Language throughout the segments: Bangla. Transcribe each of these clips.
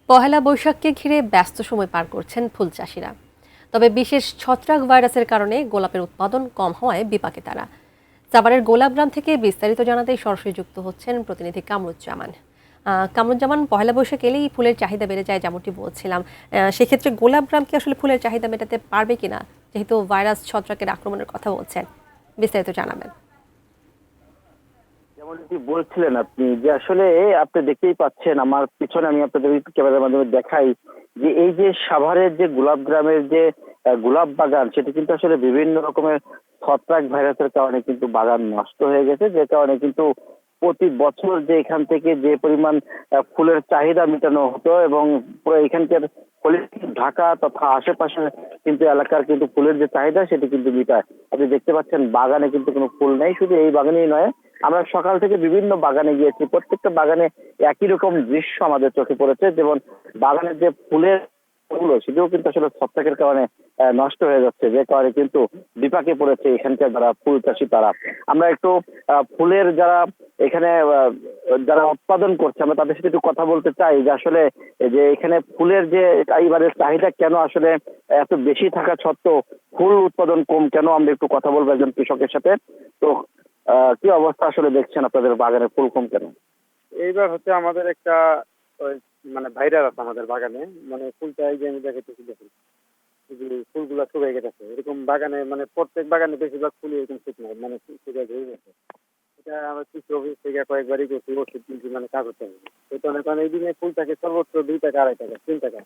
পহেলা বৈশাখকে ঘিরে ব্যস্ত সময় পার করছেন ফুল চাষিরা। তবে বিশেষ ছত্রাক ভাইরাসের কারণে গোলাপের উৎপাদন কম হওয়ায় বিপাকে তারা। সাভারের গোলাপগ্রাম থেকে বিস্তারিত জানাতে সরাসরি যুক্ত হচ্ছেন প্রতিনিধি কামরুজ্জামান। কামরুজ্জামান, পহেলা বৈশাখ এলেই ফুলের চাহিদা বেড়ে যায় যেমনটি বলছিলাম। সেক্ষেত্রে গোলাপগ্রাম কি আসলে ফুলের চাহিদা মেটাতে পারবে কিনা, যেহেতু ভাইরাস ছত্রাকের আক্রমণের কথা বলছেন? বিস্তারিত জানাবেন। যেমনটি বলছিলেন আপনি যে আসলে আপনি দেখতেই পাচ্ছেন আমার পিছনে, আমি আপনাদের ক্যামেরার মাধ্যমে দেখাই যে এই যে সাভারের যে গোলাপ গ্রামের যে গোলাপ বাগান, সেটা কিন্তু আসলে বিভিন্ন রকমের ছত্রাক ভাইরাসের কারণে কিন্তু বাগান নষ্ট হয়ে গেছে, যে কারণে কিন্তু প্রতি বছর যে এখান থেকে যে পরিমাণ ফুলের চাহিদা মেটানো হতো এবং পুরো এখানকার ঢাকা তথা আশেপাশে কিন্তু এলাকার কিন্তু ফুলের যে চাহিদা সেটি কিন্তু মেটায়। আপনি দেখতে পাচ্ছেন বাগানে কিন্তু কোনো ফুল নেই, শুধু এই বাগানেই নয়, আমরা সকাল থেকে বিভিন্ন বাগানে গিয়েছি, প্রত্যেকটা বাগানে একই রকম দৃশ্য আমাদের চোখে পড়েছে। যেমন বাগানের যে ফুলের গুলো সেটিও কিন্তু আসলে ছত্রাকের কারণে নষ্ট হয়ে যাচ্ছে, যে কারণে কিন্তু বিপাকে পড়েছে এখানকার যারা ফুল চাষী তারা। আমরা একটু ফুলের যারা এখানে যারা উৎপাদন করছে আমরা তাদের সাথে একটু কথা বলতে চাই যে আসলে যে এখানে ফুলের যে এইবারের চাহিদা কেন আসলে এত বেশি থাকা সত্ত্বেও ফুল উৎপাদন কম কেন, আমরা একটু কথা বলবো একজন কৃষকের সাথে। তো কি অবস্থা আসলে দেখছেন আপনাদের বাগানে ফুল কম কেন? এইবার হচ্ছে আমাদের একটা ওই মানে ভাইরাস আছে আমাদের বাগানে। মানে ফুলটা এই যে আমি দেখাইতেছি, দেখুন এই যে ফুলগুলা শুকিয়ে গেছে এরকম বাগানে, মানে প্রত্যেক বাগানে বেশিরভাগ ফুলই এরকম শুকনো, মানে শুকিয়ে হয়ে গেছে। এটা আমরা কৃষি অফিস থেকে কয়েকবারই করছি, ওষুধ কিনছি, মানে কাজ হচ্ছে না। এই কারণে এই দিনে ফুলটাকে সর্বোচ্চ 2 টাকা, 2.5 টাকা, 3 টাকা,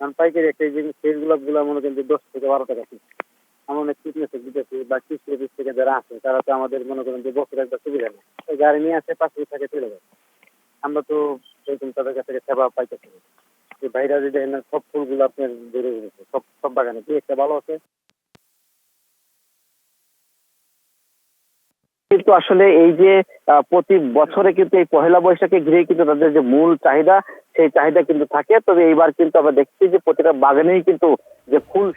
কারণ পাইকারি একটা এই জিনিস সেই গোলাপ গুলা মনে করেন যে 10 থেকে 12 টাকা পিস। আমরা অনেক ফিটনেস দিতেছি বা কৃষি অফিস থেকে যারা আছে তারা তো আমাদের মনে করেন যে বছর একটা সুবিধা নেই, ওই গাড়ি নিয়ে আসে 5 টাকা চলে যায়। আমরা তো এরকম তাদের কাছ থেকে সেবা পাইতেছি না। এই বাইরে যদি দেখেন না, সব ফুলগুলো আপনার বেড়ে গেছে, সব সব বাগানে কি একটা ভালো আছে। কিন্তু আসলে এই যে প্রতি বছরে কিন্তু এই পহেলা বৈশাখে ঘিরে কিন্তু তাদের যে মূল চাহিদা সেই চাহিদা কিন্তু থাকে। তবে এইবার কিন্তু আমরা দেখছি যে প্রতিটা বাগানেই কিন্তু যে ফুল